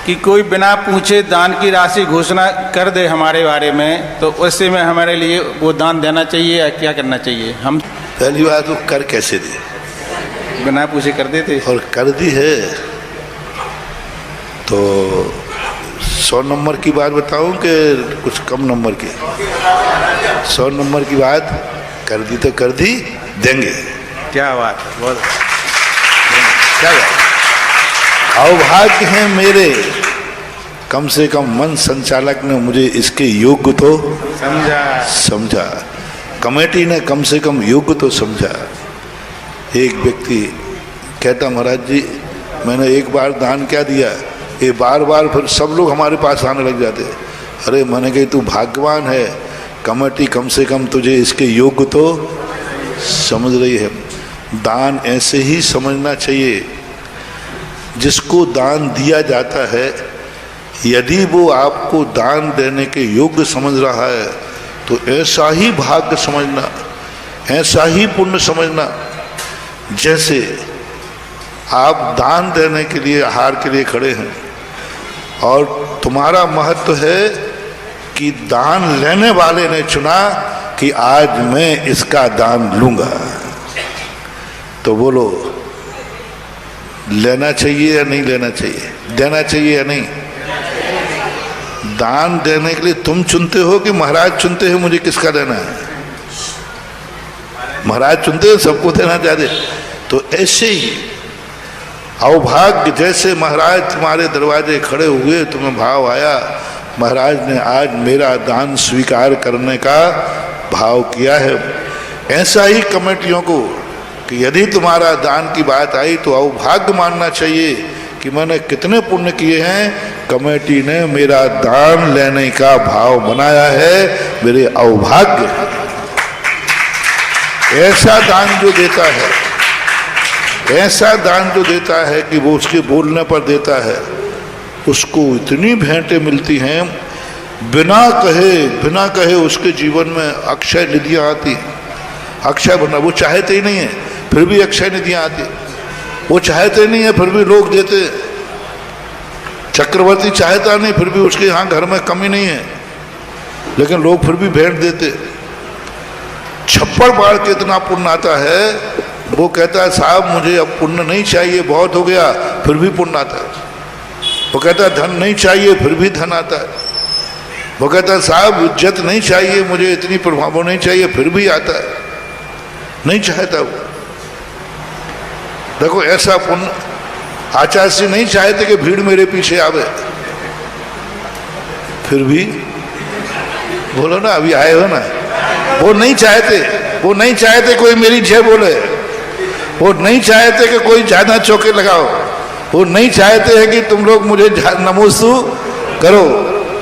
कि कोई बिना पूछे दान की राशि घोषणा कर दे हमारे बारे में, तो उससे में हमारे लिए वो दान देना चाहिए या क्या करना चाहिए? हम पहली बात वो कर कैसे दे, बिना पूछे कर देते और कर दी है तो 100 नंबर की बात बताऊं कि कुछ कम नंबर की? 100 नंबर की बात कर दी तो कर दी, देंगे। क्या बात, बहुत क्या बात, अभाग्य हैं मेरे, कम से कम मन संचालक ने मुझे इसके योग्य तो समझा, कमेटी ने कम से कम योग्य तो समझा। एक व्यक्ति कहता, महाराज जी मैंने एक बार दान क्या दिया, ये बार बार फिर सब लोग हमारे पास आने लग जाते। अरे मैंने कही तू भाग्यवान है, कमेटी कम से कम तुझे इसके योग्य तो समझ रही है। दान ऐसे ही समझना चाहिए, जिसको दान दिया जाता है यदि वो आपको दान देने के योग्य समझ रहा है तो ऐसा ही भाग्य समझना, ऐसा ही पुण्य समझना। जैसे आप दान देने के लिए, आहार के लिए खड़े हैं और तुम्हारा महत्व है कि दान लेने वाले ने चुना कि आज मैं इसका दान लूंगा, तो बोलो लेना चाहिए या नहीं लेना चाहिए, देना चाहिए या नहीं? दान देने के लिए तुम चुनते हो कि महाराज चुनते हैं मुझे किसका देना है? महाराज चुनते हो, सबको देना चाहते। तो ऐसे ही अभाग्य, जैसे महाराज तुम्हारे दरवाजे खड़े हुए, तुम्हें भाव आया महाराज ने आज मेरा दान स्वीकार करने का भाव किया है, ऐसा ही कमेटियों को कि यदि तुम्हारा दान की बात आई तो अभाग्य मानना चाहिए कि मैंने कितने पुण्य किए हैं, कमेटी ने मेरा दान लेने का भाव बनाया है, मेरे अभाग्य। ऐसा दान जो देता है, ऐसा दान जो देता है कि वो उसके बोलने पर देता है, उसको इतनी भेंटें मिलती हैं, बिना कहे उसके जीवन में अक्षय निधियां आती। अक्षय बना, वो चाहते ही नहीं है फिर भी अक्षय निधियां आती, वो चाहते नहीं है फिर भी लोग देते। चक्रवर्ती चाहता नहीं फिर भी उसके यहाँ घर में कमी नहीं है, लेकिन लोग फिर भी भेंट देते। छप्पड़ बाढ़ के इतना पुण्य आता है, वो कहता है साहब मुझे अब पुण्य नहीं चाहिए, बहुत हो गया, फिर भी पुण्य आता है। वो कहता है धन नहीं चाहिए, फिर भी धन आता है। वो कहता है साहब इज्जत नहीं चाहिए मुझे, इतनी प्रभाव नहीं चाहिए, फिर भी आता है। नहीं चाहता वो। देखो ऐसा पुण्य, आचार्य से नहीं चाहते कि भीड़ मेरे पीछे आवे, फिर भी बोलो ना, अभी आए हो ना, वो नहीं चाहते कोई मेरी जय बोले, वो नहीं चाहते कि कोई ज्यादा चौके लगाओ, वो नहीं चाहते हैं कि तुम लोग मुझे नमोस्तु करो,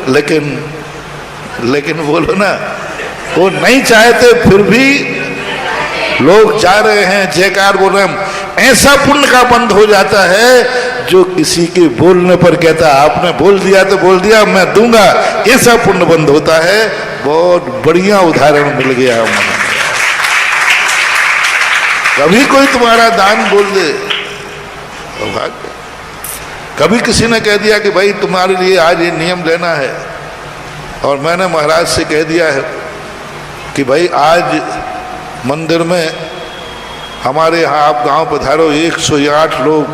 लेकिन बोलो ना, वो नहीं चाहते फिर भी लोग जा रहे हैं, जयकार बोल रहे हैं। ऐसा पुण्य का बंद हो जाता है जो किसी के बोलने पर कहता आपने बोल दिया तो बोल दिया, मैं दूंगा, ऐसा पुण्य बंद होता है। बहुत बढ़िया उदाहरण मिल गया हमें। कभी कोई तुम्हारा दान बोल दे, कभी किसी ने कह दिया कि भाई तुम्हारे लिए आज ये नियम लेना है, और मैंने महाराज से कह दिया है कि भाई आज मंदिर में हमारे यहाँ आप गांव पधारो, 108 लोग,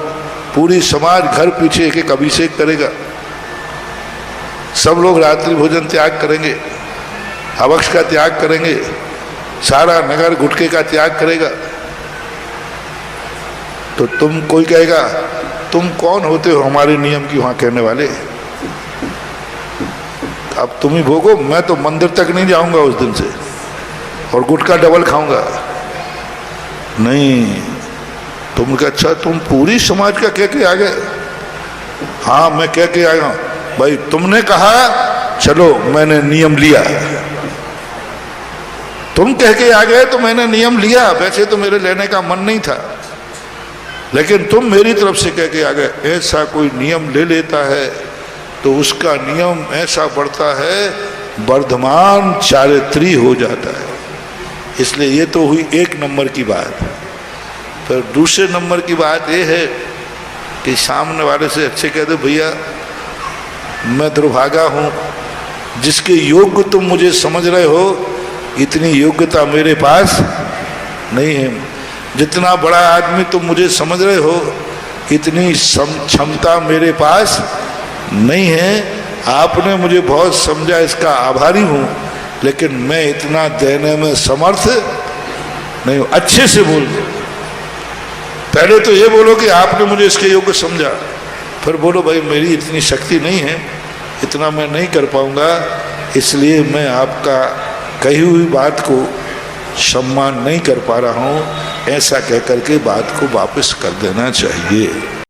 पूरी समाज घर पीछे एक अभिषेक करेगा, सब लोग रात्रि भोजन त्याग करेंगे, अवक्ष का त्याग करेंगे, सारा नगर गुटखे का त्याग करेगा। तो तुम, कोई कहेगा तुम कौन होते हो हमारे नियम की वहां कहने वाले, अब तुम ही भोगो, मैं तो मंदिर तक नहीं जाऊंगा उस दिन से, और गुटखा डबल खाऊंगा। नहीं, तुम क्या, अच्छा तुम पूरी समाज का कह के आ गए? हाँ मैं कह के आया हूं। भाई तुमने कहा चलो मैंने नियम लिया, तुम कह के आ गए तो मैंने नियम लिया, वैसे तो मेरे लेने का मन नहीं था, लेकिन तुम मेरी तरफ से कह के आ गए। ऐसा कोई नियम ले लेता है तो उसका नियम ऐसा बढ़ता है, वर्धमान चारित्री हो जाता है। इसलिए ये तो हुई 1 नंबर की बात। फिर दूसरे नंबर की बात ये है कि सामने वाले से अच्छे कह दो भैया मैं दुर्भागा हूँ। जिसके योग्य तुम मुझे समझ रहे हो, इतनी योग्यता मेरे पास नहीं है। जितना बड़ा आदमी तुम मुझे समझ रहे हो, इतनी क्षमता मेरे पास नहीं है। आपने मुझे बहुत समझा, इसका आभारी हूँ, लेकिन मैं इतना देने में समर्थ नहीं हूँ। अच्छे से बोल दो। पहले तो ये बोलो कि आपने मुझे इसके योग्य समझा, फिर बोलो भाई मेरी इतनी शक्ति नहीं है, इतना मैं नहीं कर पाऊंगा, इसलिए मैं आपका कही हुई बात को सम्मान नहीं कर पा रहा हूँ। ऐसा कह करके बात को वापस कर देना चाहिए।